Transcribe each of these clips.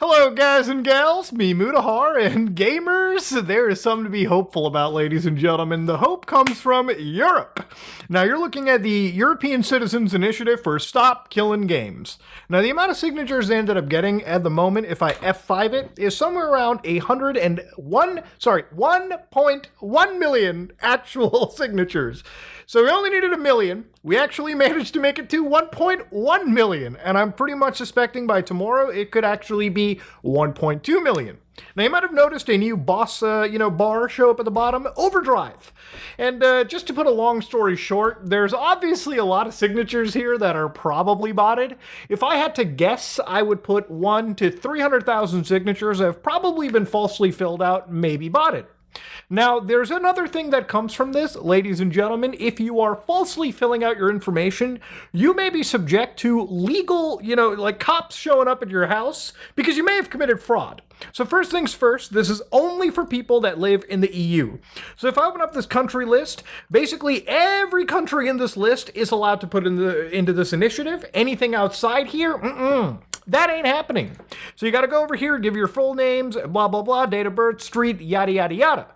Hello, guys and gals, me Mutahar, and gamers. There is something to be hopeful about, ladies and gentlemen. The hope comes from Europe. Now, you're looking at the European Citizens Initiative for Stop Killing Games. Now, the amount of signatures they ended up getting at the moment, if I F5 it, is somewhere around 1.1 million actual signatures. So we only needed 1 million. We actually managed to make it to 1.1 million. And I'm pretty much suspecting by tomorrow it could actually be 1.2 million. Now, you might have noticed a new boss, bar show up at the bottom, Overdrive. And just to put a long story short, there's obviously a lot of signatures here that are probably botted. If I had to guess, I would put 1 to 300,000 signatures that have probably been falsely filled out, maybe botted. Now, there's another thing that comes from this, ladies and gentlemen. If you are falsely filling out your information, you may be subject to legal, like cops showing up at your house because you may have committed fraud. So first things first, this is only for people that live in the EU. So if I open up this country list, basically every country in this list is allowed to put into this initiative. Anything outside here, that ain't happening. So you got to go over here, give your full names, blah, blah, blah, date of birth, street, yada, yada, yada.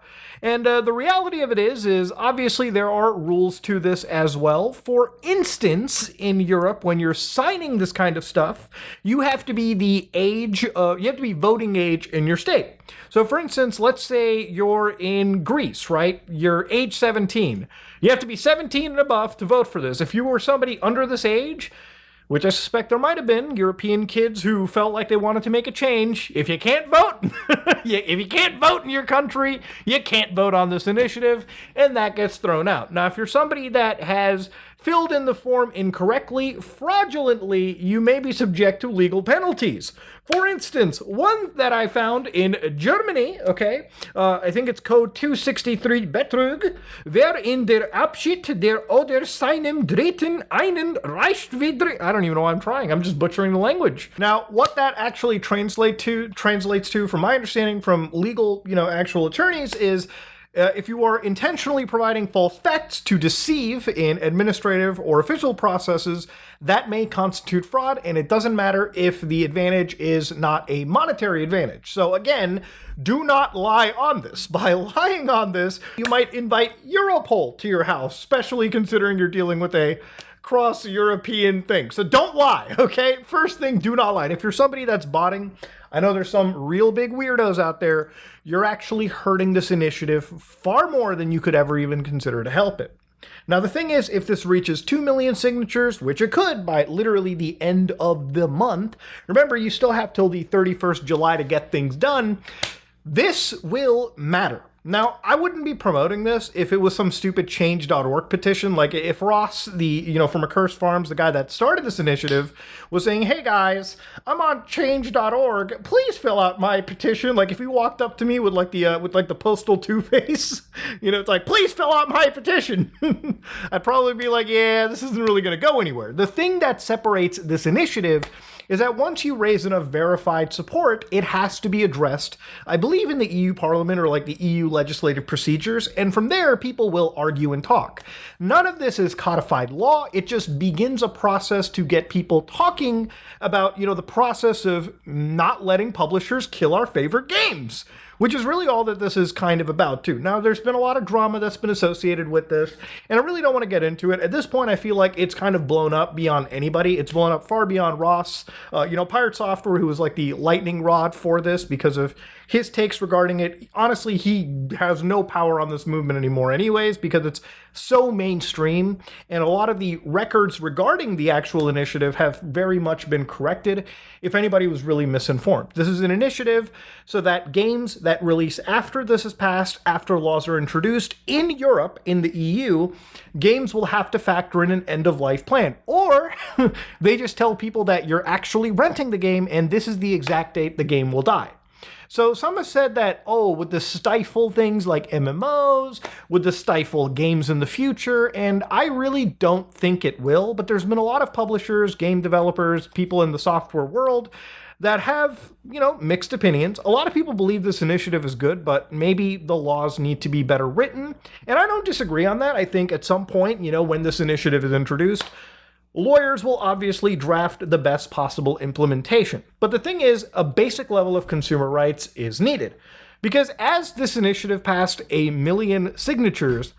And the reality of it is obviously there are rules to this as well. For instance, in Europe, when you're signing this kind of stuff, you have to be voting age in your state. So for instance, let's say you're in Greece, right? You're age 17. You have to be 17 and above to vote for this. If you were somebody under this age, which I suspect there might have been European kids who felt like they wanted to make a change. If you can't vote, if you can't vote in your country, you can't vote on this initiative, and that gets thrown out. Now, if you're somebody that has filled in the form incorrectly, fraudulently, you may be subject to legal penalties. For instance, one that I found in Germany, I think it's code 263 Betrug, wer in der Abschied der oder seinem dritten einen Reichswidrig. I don't even know why I'm trying. I'm just butchering the language. Now, what that actually translates to, from my understanding from legal, actual attorneys, is if you are intentionally providing false facts to deceive in administrative or official processes, that may constitute fraud, and it doesn't matter if the advantage is not a monetary advantage. So again, do not lie on this. By lying on this, you might invite Europol to your house, especially considering you're dealing with a cross-European thing. So don't lie, okay? First thing, do not lie. And if you're somebody that's botting, I know there's some real big weirdos out there, you're actually hurting this initiative far more than you could ever even consider to help it. Now, the thing is, if this reaches 2 million signatures, which it could by literally the end of the month, remember, you still have till the 31st July to get things done, this will matter. Now, I wouldn't be promoting this if it was some stupid change.org petition. Like if Ross, from Accursed Farms, the guy that started this initiative, was saying, hey guys, I'm on change.org, please fill out my petition. Like if he walked up to me with the postal two-face, it's like, please fill out my petition. I'd probably be like, yeah, this isn't really going to go anywhere. The thing that separates this initiative is that once you raise enough verified support, it has to be addressed, I believe, in the EU Parliament or like the EU legislative procedures, and from there, people will argue and talk. None of this is codified law. It just begins a process to get people talking about, the process of not letting publishers kill our favorite games, which is really all that this is kind of about, too. Now, there's been a lot of drama that's been associated with this, and I really don't want to get into it. At this point, I feel like it's kind of blown up beyond anybody. It's blown up far beyond Ross. Pirate Software, who was like the lightning rod for this because of his takes regarding it. Honestly, he has no power on this movement anymore anyways because it's so mainstream, and a lot of the records regarding the actual initiative have very much been corrected if anybody was really misinformed. This is an initiative so that games that release after this is passed, after laws are introduced in Europe, in the EU, games will have to factor in an end-of-life plan. Or they just tell people that you're actually renting the game and this is the exact date the game will die. So some have said that, would this stifle things like MMOs? Would this stifle games in the future? And I really don't think it will, but there's been a lot of publishers, game developers, people in the software world that have, mixed opinions. A lot of people believe this initiative is good, but maybe the laws need to be better written. And I don't disagree on that. I think at some point, when this initiative is introduced, lawyers will obviously draft the best possible implementation. But the thing is, a basic level of consumer rights is needed. Because as this initiative passed 1 million signatures,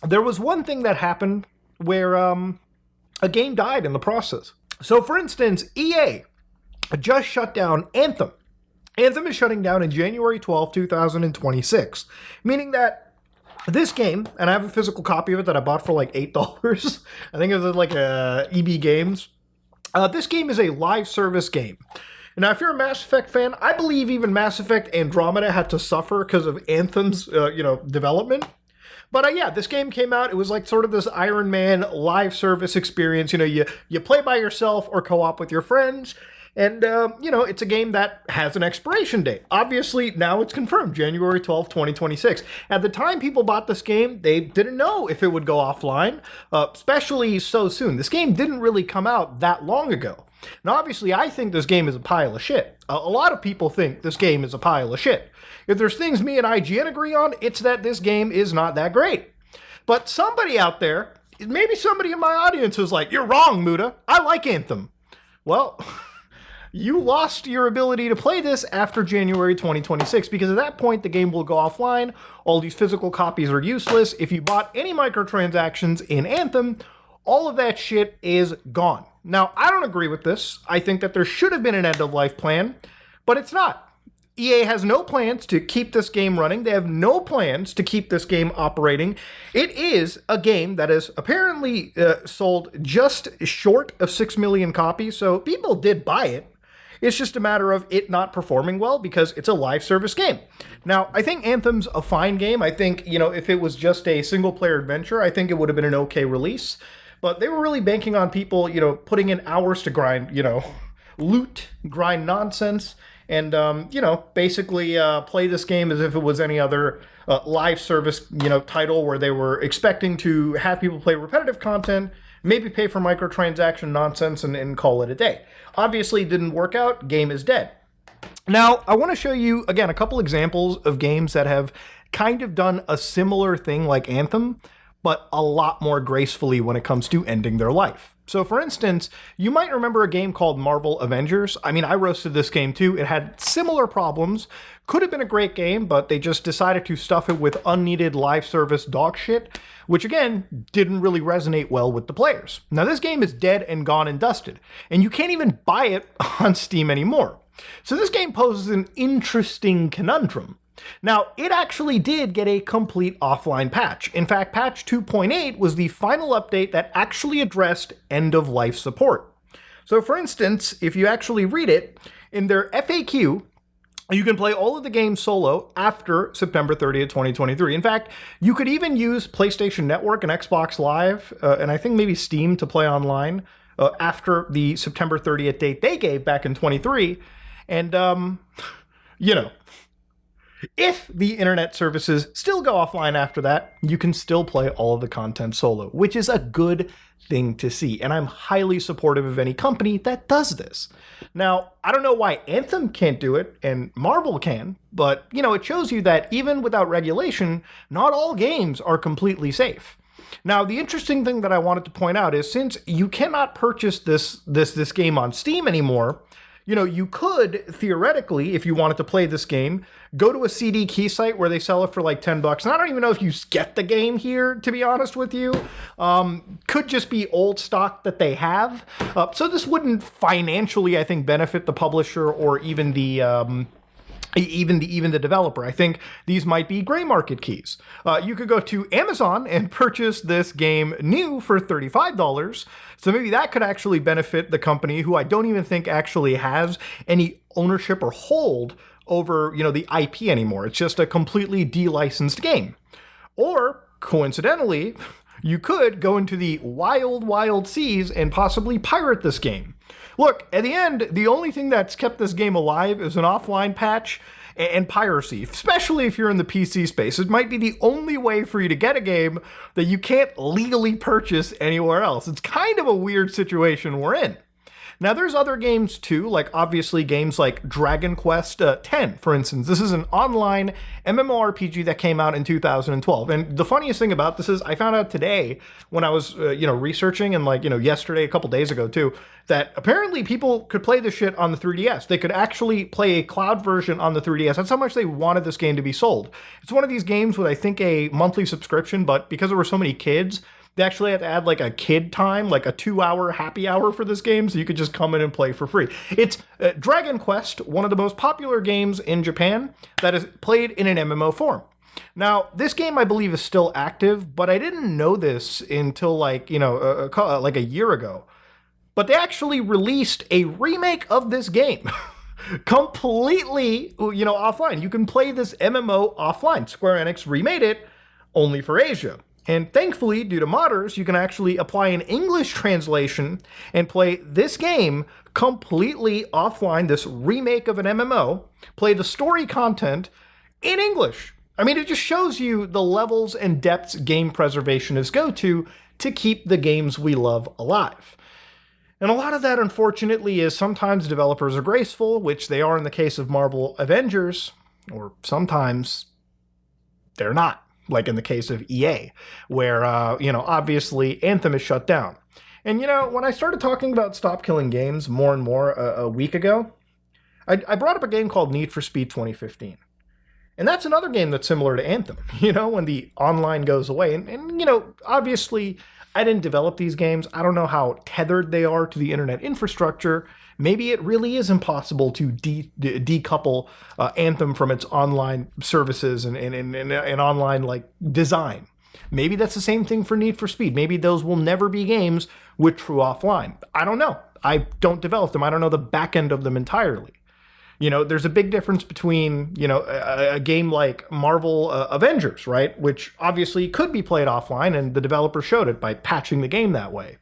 there was one thing that happened where a game died in the process. So for instance, EA just shut down Anthem. Anthem is shutting down in January 12, 2026, meaning that this game, and I have a physical copy of it that I bought for like $8. I think it was like EB Games. This game is a live service game. Now, if you're a Mass Effect fan, I believe even Mass Effect Andromeda had to suffer because of Anthem's, development. But yeah, this game came out. It was like sort of this Iron Man live service experience. You play by yourself or co-op with your friends. And, it's a game that has an expiration date. Obviously, now it's confirmed, January 12th, 2026. At the time people bought this game, they didn't know if it would go offline, especially so soon. This game didn't really come out that long ago. Now, obviously, I think this game is a pile of shit. A lot of people think this game is a pile of shit. If there's things me and IGN agree on, it's that this game is not that great. But somebody out there, maybe somebody in my audience is like, you're wrong, Muda. I like Anthem. Well, you lost your ability to play this after January 2026, because at that point, the game will go offline. All these physical copies are useless. If you bought any microtransactions in Anthem, all of that shit is gone. Now, I don't agree with this. I think that there should have been an end-of-life plan, but it's not. EA has no plans to keep this game running. They have no plans to keep this game operating. It is a game that is apparently sold just short of 6 million copies, so people did buy it. It's just a matter of it not performing well because it's a live service game. Now, I think Anthem's a fine game. I think, if it was just a single-player adventure, I think it would have been an okay release. But they were really banking on people, putting in hours to grind, loot, grind nonsense, and, basically play this game as if it was any other live service, title where they were expecting to have people play repetitive content, maybe pay for microtransaction nonsense, and call it a day. Obviously, it didn't work out. Game is dead. Now, I want to show you, again, a couple examples of games that have kind of done a similar thing like Anthem, but a lot more gracefully when it comes to ending their life. So for instance, you might remember a game called Marvel Avengers. I mean, I roasted this game too. It had similar problems. Could have been a great game, but they just decided to stuff it with unneeded live service dog shit, which again, didn't really resonate well with the players. Now this game is dead and gone and dusted, and you can't even buy it on Steam anymore. So this game poses an interesting conundrum. Now, it actually did get a complete offline patch. In fact, patch 2.8 was the final update that actually addressed end-of-life support. So for instance, if you actually read it, in their FAQ, you can play all of the games solo after September 30th, 2023. In fact, you could even use PlayStation Network and Xbox Live, and I think maybe Steam to play online after the September 30th date they gave back in 23. And, if the internet services still go offline after that, you can still play all of the content solo, which is a good thing to see. And I'm highly supportive of any company that does this. Now, I don't know why Anthem can't do it and Marvel can, but, it shows you that even without regulation, not all games are completely safe. Now, the interesting thing that I wanted to point out is since you cannot purchase this game on Steam anymore, you could, theoretically, if you wanted to play this game, go to a CD key site where they sell it for like $10. And I don't even know if you get the game here, to be honest with you. Could just be old stock that they have. So this wouldn't financially, I think, benefit the publisher or even the developer. I think these might be gray market keys. You could go to Amazon and purchase this game new for $35. So maybe that could actually benefit the company, who I don't even think actually has any ownership or hold over, the IP anymore. It's just a completely de-licensed game. Or, coincidentally, you could go into the wild, wild seas and possibly pirate this game. Look, at the end, the only thing that's kept this game alive is an offline patch and piracy, especially if you're in the PC space. It might be the only way for you to get a game that you can't legally purchase anywhere else. It's kind of a weird situation we're in. Now, there's other games too, like obviously games like Dragon Quest X, for instance. This is an online MMORPG that came out in 2012. And the funniest thing about this is I found out today when I was, researching and yesterday, a couple days ago too, that apparently people could play this shit on the 3DS. They could actually play a cloud version on the 3DS. That's how much they wanted this game to be sold. It's one of these games with, I think, a monthly subscription, but because there were so many kids, they actually had to add like a kid time, like a 2-hour happy hour for this game, so you could just come in and play for free. It's Dragon Quest, one of the most popular games in Japan that is played in an MMO form. Now, this game, I believe, is still active, but I didn't know this until a year ago. But they actually released a remake of this game. Completely, offline. You can play this MMO offline. Square Enix remade it only for Asia. And thankfully, due to modders, you can actually apply an English translation and play this game completely offline, this remake of an MMO, play the story content in English. I mean, it just shows you the levels and depths game preservationists go to keep the games we love alive. And a lot of that, unfortunately, is sometimes developers are graceful, which they are in the case of Marvel Avengers, or sometimes they're not. Like in the case of EA, where, obviously Anthem is shut down. And, when I started talking about stop killing games more and more a week ago, I brought up a game called Need for Speed 2015. And that's another game that's similar to Anthem, when the online goes away. And obviously, I didn't develop these games. I don't know how tethered they are to the internet infrastructure. Maybe it really is impossible to decouple Anthem from its online services and online design. Maybe that's the same thing for Need for Speed. Maybe those will never be games with true offline. I don't know. I don't develop them. I don't know the back end of them entirely. There's a big difference between, a game like Marvel Avengers, right? Which obviously could be played offline, and the developer showed it by patching the game that way.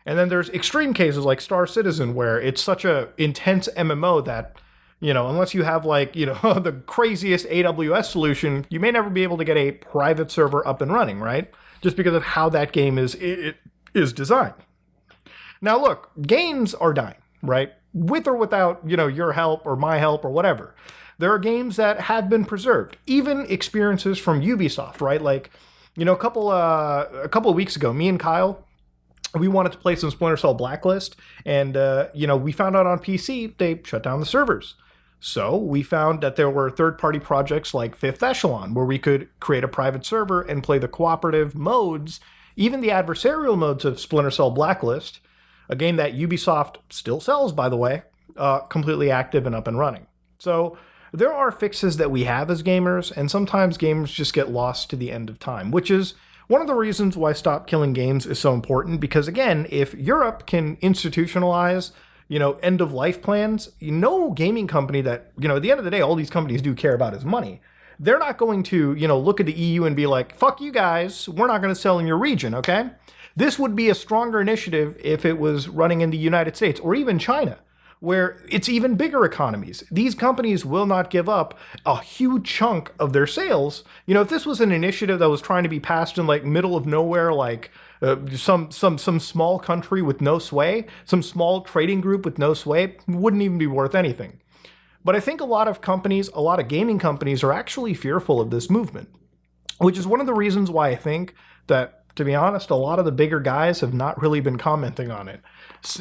And then there's extreme cases like Star Citizen, where it's such a intense MMO that, unless you have the craziest AWS solution, you may never be able to get a private server up and running, right? Just because of how that game is designed. Now look, games are dying, right? With or without, your help or my help or whatever. There are games that have been preserved. Even experiences from Ubisoft, right? Like, a couple of weeks ago, me and Kyle, we wanted to play some Splinter Cell Blacklist, and, we found out on PC they shut down the servers. So we found that there were third-party projects like Fifth Echelon, where we could create a private server and play the cooperative modes, even the adversarial modes of Splinter Cell Blacklist, a game that Ubisoft still sells, by the way, completely active and up and running. So there are fixes that we have as gamers, and sometimes games just get lost to the end of time, which is one of the reasons why Stop Killing Games is so important, because again, if Europe can institutionalize, end-of-life plans, no gaming company that, at the end of the day, all these companies do care about is money. They're not going to, look at the EU and be like, fuck you guys, we're not going to sell in your region, okay? This would be a stronger initiative if it was running in the United States or even China, where it's even bigger economies. These companies will not give up a huge chunk of their sales. If this was an initiative that was trying to be passed in middle of nowhere, some small country with no sway, some small trading group with no sway, it wouldn't even be worth anything. But I think a lot of gaming companies are actually fearful of this movement, which is one of the reasons why I think that, to be honest, a lot of the bigger guys have not really been commenting on it.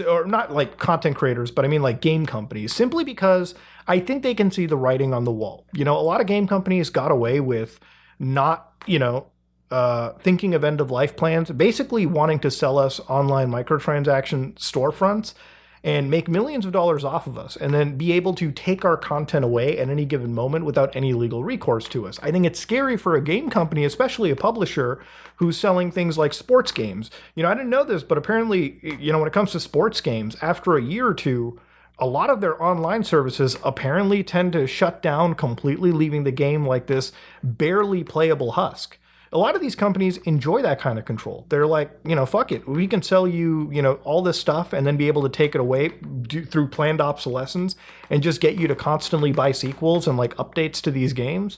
Or not like content creators, but I mean like game companies, simply because I think they can see the writing on the wall. A lot of game companies got away with not, thinking of end-of-life plans, basically wanting to sell us online microtransaction storefronts and make millions of dollars off of us, and then be able to take our content away at any given moment without any legal recourse to us. I think it's scary for a game company, especially a publisher who's selling things like sports games. I didn't know this, but apparently, when it comes to sports games, after a year or two, a lot of their online services apparently tend to shut down completely, leaving the game like this barely playable husk. A lot of these companies enjoy that kind of control. They're like, fuck it. We can sell you, all this stuff and then be able to take it away through planned obsolescence and just get you to constantly buy sequels and updates to these games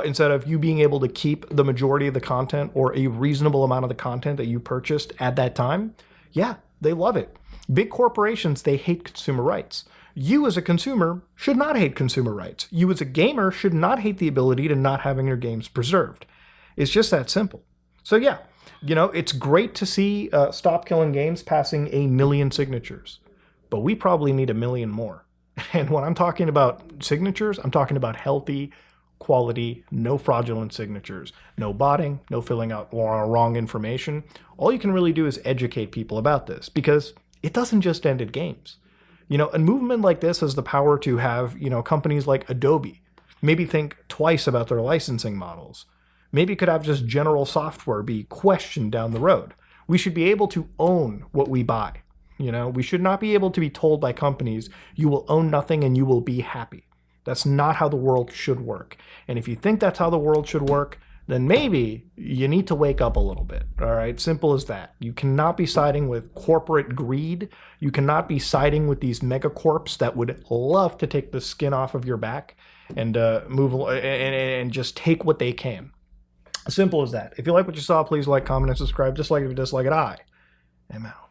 instead of you being able to keep the majority of the content or a reasonable amount of the content that you purchased at that time. Yeah, They love it. Big corporations, they hate consumer rights. You as a consumer should not hate consumer rights. You as a gamer should not hate the ability to not having your games preserved. It's just that simple. So yeah, it's great to see Stop Killing Games passing 1 million signatures, but we probably need 1 million more. And when I'm talking about signatures, I'm talking about healthy, quality, no fraudulent signatures, no botting, no filling out wrong information. All you can really do is educate people about this, because it doesn't just end at games. A movement like this has the power to have, companies like Adobe maybe think twice about their licensing models. Maybe it could have just general software be questioned down the road. We should be able to own what we buy. We should not be able to be told by companies, you will own nothing and you will be happy. That's not how the world should work. And if you think that's how the world should work, then maybe you need to wake up a little bit. All right, simple as that. You cannot be siding with corporate greed. You cannot be siding with these megacorps that would love to take the skin off of your back and move and just take what they can. Simple as that. If you like what you saw, please like, comment, and subscribe. Just like if you dislike it, I am out.